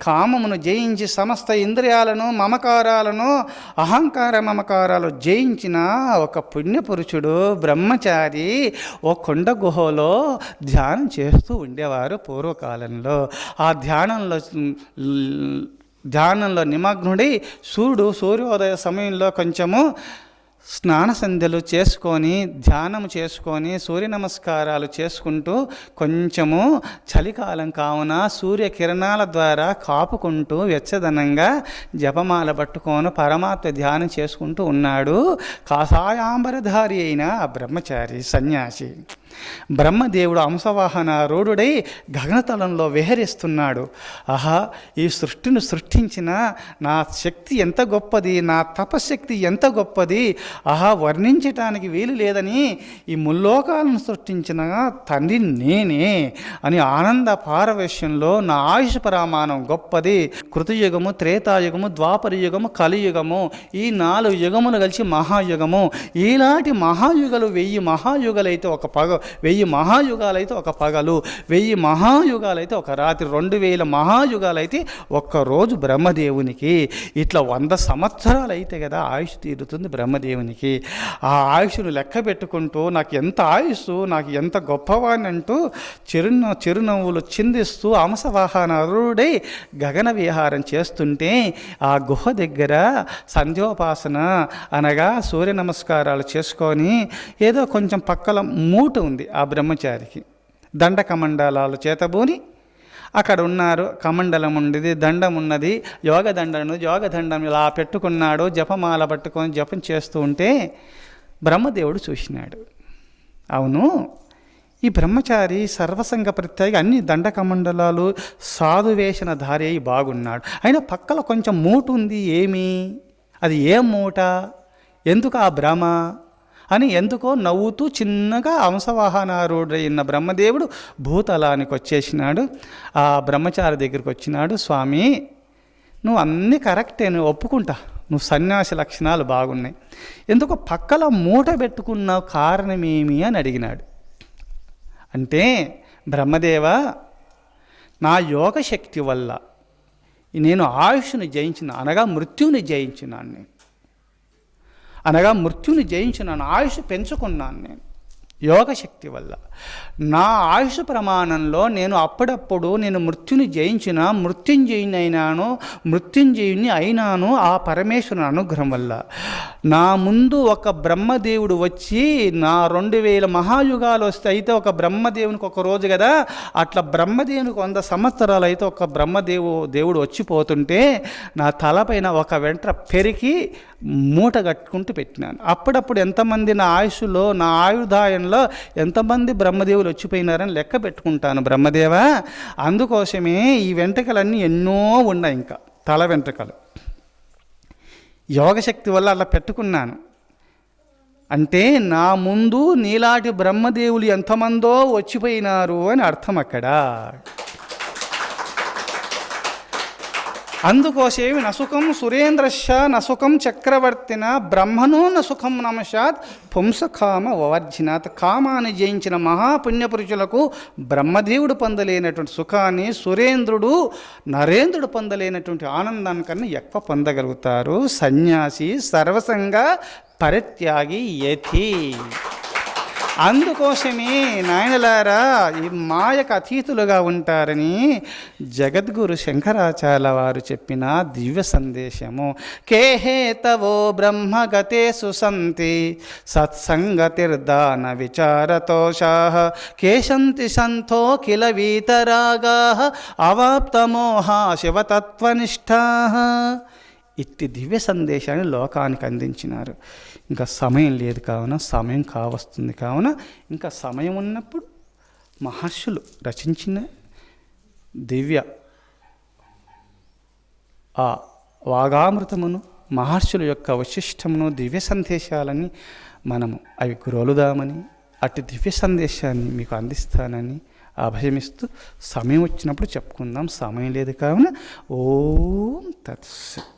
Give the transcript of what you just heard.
కామమును జయించి సమస్త ఇంద్రియాలను మమకారాలను అహంకార మమకారాలు జయించిన ఒక పుణ్యపురుషుడు బ్రహ్మచారి ఓ కొండ గుహలో ధ్యానం చేస్తూ ఉండేవారు పూర్వకాలంలో. ఆ ధ్యానంలో నిమగ్నుడై సూర్యోదయ సమయంలో కొంచెము స్నాన సంధ్యలు చేసుకొని ధ్యానం చేసుకొని సూర్య నమస్కారాలు చేసుకుంటూ కొంచెము చలికాలం కావున సూర్యకిరణాల ద్వారా కాపుకుంటూ వెచ్చదనంగా జపమాల పట్టుకొని పరమాత్మ ధ్యానం చేసుకుంటూ ఉన్నాడు కాషాయాంబరధారి అయిన ఆ బ్రహ్మచారి సన్యాసి. బ్రహ్మదేవుడు అంశవాహనారూఢుడై గగనతలంలో విహరిస్తున్నాడు. ఆహా, ఈ సృష్టిని సృష్టించిన నా శక్తి ఎంత గొప్పది, నా తపశక్తి ఎంత గొప్పది, ఆహా వర్ణించటానికి వీలు లేదని ఈ ముల్లోకాలను సృష్టించిన తండ్రి నేనే అని ఆనంద పారవేశ్యంలో నా ఆయుష్ ప్రమాణం గొప్పది. కృతయుగము, త్రేతాయుగము, ద్వాపరయుగము, కలియుగము, ఈ 4 యుగములు కలిసి మహాయుగము. ఈలాంటి మహాయుగాలు 1000 మహాయుగాలైతే ఒక 1000 మహాయుగాలైతే ఒక పగలు, 1000 మహాయుగాలైతే ఒక రాత్రి, 2000 మహాయుగాలైతే ఒక్కరోజు బ్రహ్మదేవునికి. ఇట్లా 100 సంవత్సరాలు అయితే కదా ఆయుష్ తీరుతుంది బ్రహ్మదేవునికి. ఆ ఆయుష్ను లెక్క పెట్టుకుంటూ నాకు ఎంత ఆయుష్, నాకు ఎంత గొప్పవాణ్ణి అంటూ చిరునవ్వులు చిందిస్తూ అంశవాహనారూఢై గగన విహారం చేస్తుంటే ఆ గుహ దగ్గర సంధ్యోపాసన అనగా సూర్య నమస్కారాలు చేసుకొని ఏదో కొంచెం పక్కల మూట ఉంది ఆ బ్రహ్మచారికి. దండ కమండలాలు చేతబూని అక్కడ ఉన్నారు. కమండలం ఉండేది, దండం ఉన్నది, యోగదండం ఇలా పెట్టుకున్నాడు. జపమాల పట్టుకొని జపం చేస్తూ ఉంటే బ్రహ్మదేవుడు చూసినాడు. అవును, ఈ బ్రహ్మచారి సర్వసంగ ప్రత్యేక అన్ని దండ కమండలాలు సాధువేషణ ధారి అయి బాగున్నాడు. అయినా పక్కల కొంచెం మూట ఉంది. ఏమి అది? ఏం మూట? ఎందుకు ఆ భ్రమ అని ఎందుకో నవ్వుతూ చిన్నగా అంశవాహనారూఢైన బ్రహ్మదేవుడు భూతలానికి వచ్చేసినాడు. ఆ బ్రహ్మచారి దగ్గరికి వచ్చినాడు. స్వామి, నువ్వు అన్నీ కరెక్టే, నువ్వు ఒప్పుకుంటా, నువ్వు సన్యాసి లక్షణాలు బాగున్నాయి, ఎందుకో పక్కల మూట పెట్టుకున్నావు, కారణమేమి అని అడిగినాడు. అంటే బ్రహ్మదేవ, నా యోగ శక్తి వల్ల నేను ఆయుష్ని జయించిన అనగా మృత్యువుని జయించినాను. జయించినాను, ఆయుష్ పెంచుకున్నాను నేను యోగశక్తి వల్ల. నా ఆయుష్ ప్రమాణంలో నేను అప్పుడప్పుడు మృత్యుని జయించిన మృత్యుంజయుని అయినాను ఆ పరమేశ్వరుని అనుగ్రహం వల్ల. నా ముందు ఒక బ్రహ్మదేవుడు వచ్చి నా 2000 మహాయుగాలు వస్తే అయితే ఒక బ్రహ్మదేవునికి ఒక రోజు కదా, అట్లా బ్రహ్మదేవునికి 100 సంవత్సరాలు అయితే ఒక దేవుడు వచ్చిపోతుంటే నా తలపైన ఒక వెంట్ర పెరికి మూట కట్టుకుంటూ పెట్టినాను. అప్పుడప్పుడు ఎంతమంది నా ఆయుష్లో, నా ఆయుర్దాయంలో ఎంతమంది బ్రహ్మదేవులు వచ్చిపోయినారని లెక్క పెట్టుకుంటాను బ్రహ్మదేవ. అందుకోసమే ఈ వెంట్రుకలన్నీ ఎన్నో ఉన్నాయి, ఇంకా తల వెంట్రుకలు యోగశక్తి వల్ల అలా పెట్టుకున్నాను. అంటే నా ముందు నీలాంటి బ్రహ్మదేవులు ఎంతమందో వచ్చిపోయినారు అని అర్థం అక్కడ. అందుకోసేమి నసుఖం సురేంద్రశ నసుఖం చక్రవర్తిన బ్రహ్మణో నసుఖం నమశాత్ పుంసకామ వవర్జినాత్. కామాన్ని జయించిన మహాపుణ్యపురుషులకు బ్రహ్మదేవుడు పొందలేనటువంటి సుఖాన్ని నరేంద్రుడు పొందలేనటువంటి ఆనందాన్ని కన్నా ఎక్కువ పొందగలుగుతారు సన్యాసి సర్వసంగ పరిత్యాగి యతి. అందుకోసమే నాయనలారా ఈ మాయకు అతీతులుగా ఉంటారని జగద్గురు శంకరాచార్య వారు చెప్పిన దివ్య సందేశము. కేహేతవో బ్రహ్మగతేషు సంతి సత్సంగతిర్దాన విచారతోషాః కేశంతి సంతో కిల వీతరాగాః అవాప్తమోహా శివతత్వనిష్టాః. ఇట్టి దివ్య సందేశాన్ని లోకానికి అందించినారు. ఇంకా సమయం లేదు కావున, సమయం కావస్తుంది కావున, ఇంకా సమయం ఉన్నప్పుడు మహర్షులు రచించిన దివ్య ఆ వాగామృతమును, మహర్షుల యొక్క విశిష్టమును, దివ్య సందేశాలని మనము అవి గ్రోలుదామని, అట్టి దివ్య సందేశాన్ని మీకు అందిస్తానని అభయమిస్తూ సమయం వచ్చినప్పుడు చెప్పుకుందాం. సమయం లేదు కావున ఓం తత్సత్.